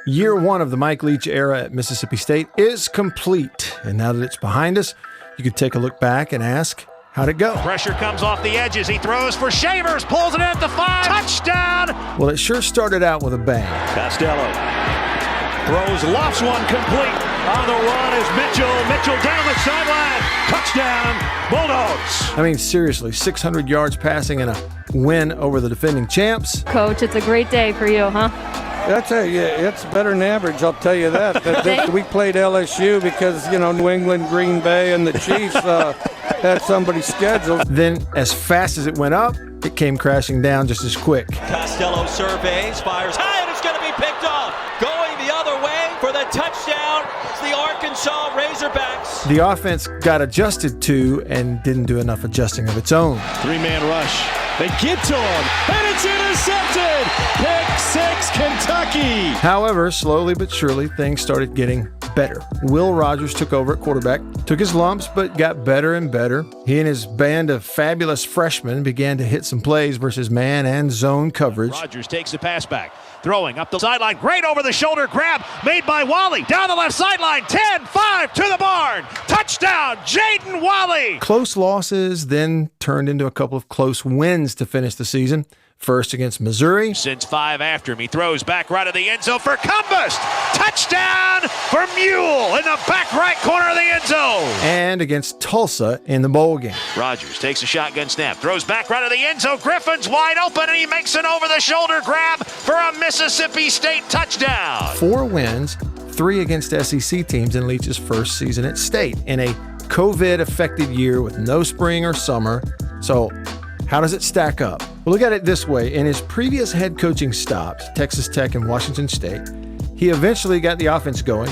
Year one of the Mike Leach era at Mississippi State is complete. And now that it's behind us, you could take a look back and ask, how'd it go? Pressure comes off the edges. He throws for Shavers, pulls it in at the 5. Touchdown! Well, it sure started out with a bang. Costello throws, lofts one complete. On the run is Mitchell down the sideline. Touchdown, Bulldogs. I mean, seriously, 600 yards passing and a win over the defending champs. Coach, it's a great day for you, huh? I tell you, it's better than average, I'll tell you that. We played LSU because, New England, Green Bay, and the Chiefs had somebody scheduled. Then, as fast as it went up, it came crashing down just as quick. Costello surveys, fires high, and it's going to be picked off. Going the other way for the touchdown. It's the Arkansas Razorbacks. The offense got adjusted to and didn't do enough adjusting of its own. 3-man rush. They get to him, and it's intercepted. Pick 6, Kentucky. However, slowly but surely, things started getting better. Will Rogers took over at quarterback, took his lumps, but got better and better. He and his band of fabulous freshmen began to hit some plays versus man and zone coverage. Rogers takes the pass back, throwing up the sideline. Great over-the-shoulder grab made by Wally. Down the left sideline, 10-5 to the barn. Touchdown, Jaden Wally. Close losses then turned into a couple of close wins to finish the season. First against Missouri. Sends 5 after him. He throws back right of the end zone for Cumbus. Touchdown for Mule in the back right corner of the end zone. And against Tulsa in the bowl game. Rogers takes a shotgun snap. Throws back right of the end zone. Griffin's wide open, and he makes an over-the-shoulder grab for a Mississippi State touchdown. 4 wins, 3 against SEC teams in Leach's first season at State in a COVID-affected year with no spring or summer. So how does it stack up? Well, look at it this way. In his previous head coaching stops, Texas Tech and Washington State, he eventually got the offense going.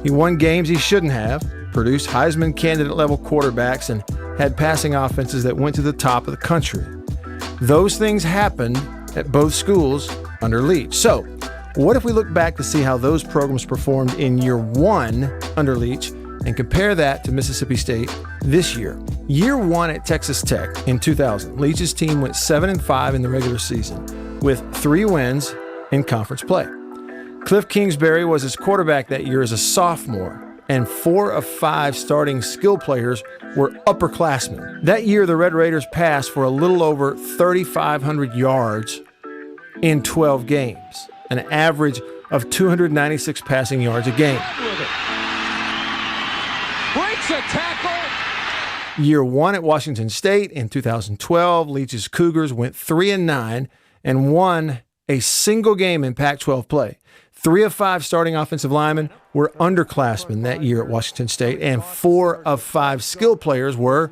He won games he shouldn't have, produced Heisman candidate-level quarterbacks, and had passing offenses that went to the top of the country. Those things happened at both schools under Leach. So, what if we look back to see how those programs performed in year one under Leach and compare that to Mississippi State this year? Year one at Texas Tech in 2000, Leach's team went 7-5 in the regular season with 3 wins in conference play. Cliff Kingsbury was his quarterback that year as a sophomore, and 4 of 5 starting skill players were upperclassmen. That year, the Red Raiders passed for a little over 3,500 yards in 12 games, an average of 296 passing yards a game. Breaks a tackle. Year one at Washington State in 2012, Leach's Cougars went 3-9 and won a single game in Pac-12 play. 3 of 5 starting offensive linemen were underclassmen that year at Washington State, and 4 of 5 skill players were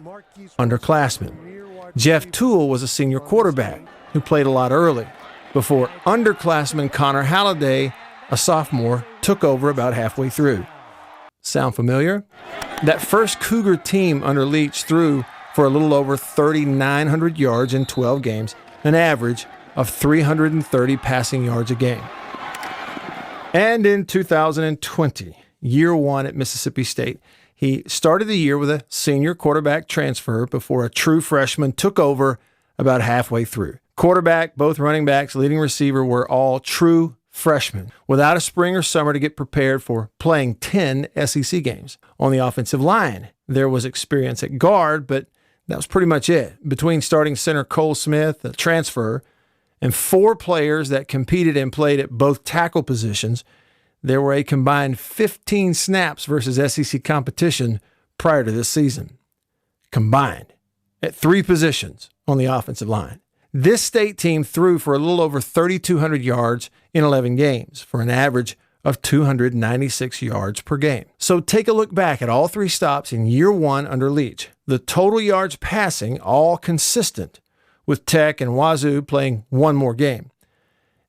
underclassmen. Jeff Toole was a senior quarterback who played a lot early, before underclassman Connor Halliday, a sophomore, took over about halfway through. Sound familiar? That first Cougar team under Leach threw for a little over 3,900 yards in 12 games, an average of 330 passing yards a game. And in 2020, year one at Mississippi State, he started the year with a senior quarterback transfer before a true freshman took over about halfway through. Quarterback, both running backs, leading receiver were all true freshmen, without a spring or summer to get prepared for playing 10 SEC games. On the offensive line, there was experience at guard, but that was pretty much it. Between starting center Cole Smith, a transfer, and 4 players that competed and played at both tackle positions, there were a combined 15 snaps versus SEC competition prior to this season. Combined at 3 positions on the offensive line. This state team threw for a little over 3,200 yards in 11 games for an average of 296 yards per game. So take a look back at all 3 stops in year one under Leach. The total yards passing, all consistent, with Tech and Wazoo playing 1 more game.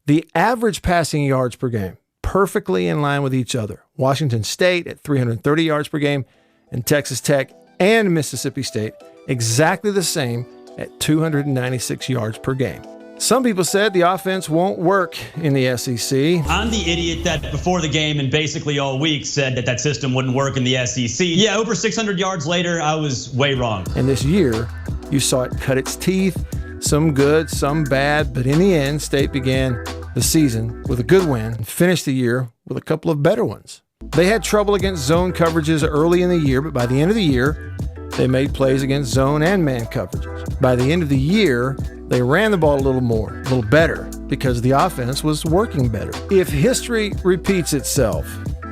The average passing yards per game, perfectly in line with each other. Washington State at 330 yards per game, and Texas Tech and Mississippi State exactly the same at 296 yards per game. Some people said the offense won't work in the SEC. I'm the idiot that before the game and basically all week said that system wouldn't work in the SEC. Yeah, over 600 yards later, I was way wrong. And this year, you saw it cut its teeth, some good, some bad, but in the end, State began the season with a good win and finished the year with a couple of better ones. They had trouble against zone coverages early in the year, but by the end of the year, they made plays against zone and man coverages. By the end of the year, they ran the ball a little more, a little better, because the offense was working better. If history repeats itself,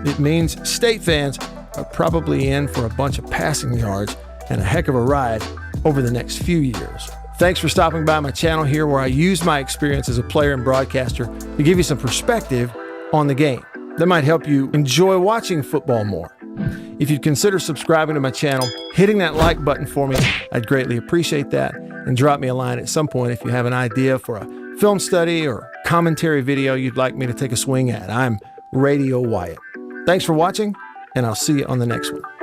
it means State fans are probably in for a bunch of passing yards and a heck of a ride over the next few years. Thanks for stopping by my channel here, where I use my experience as a player and broadcaster to give you some perspective on the game that might help you enjoy watching football more. If you'd consider subscribing to my channel, hitting that like button for me, I'd greatly appreciate that. And drop me a line at some point if you have an idea for a film study or commentary video you'd like me to take a swing at. I'm Radio Wyatt. Thanks for watching, and I'll see you on the next one.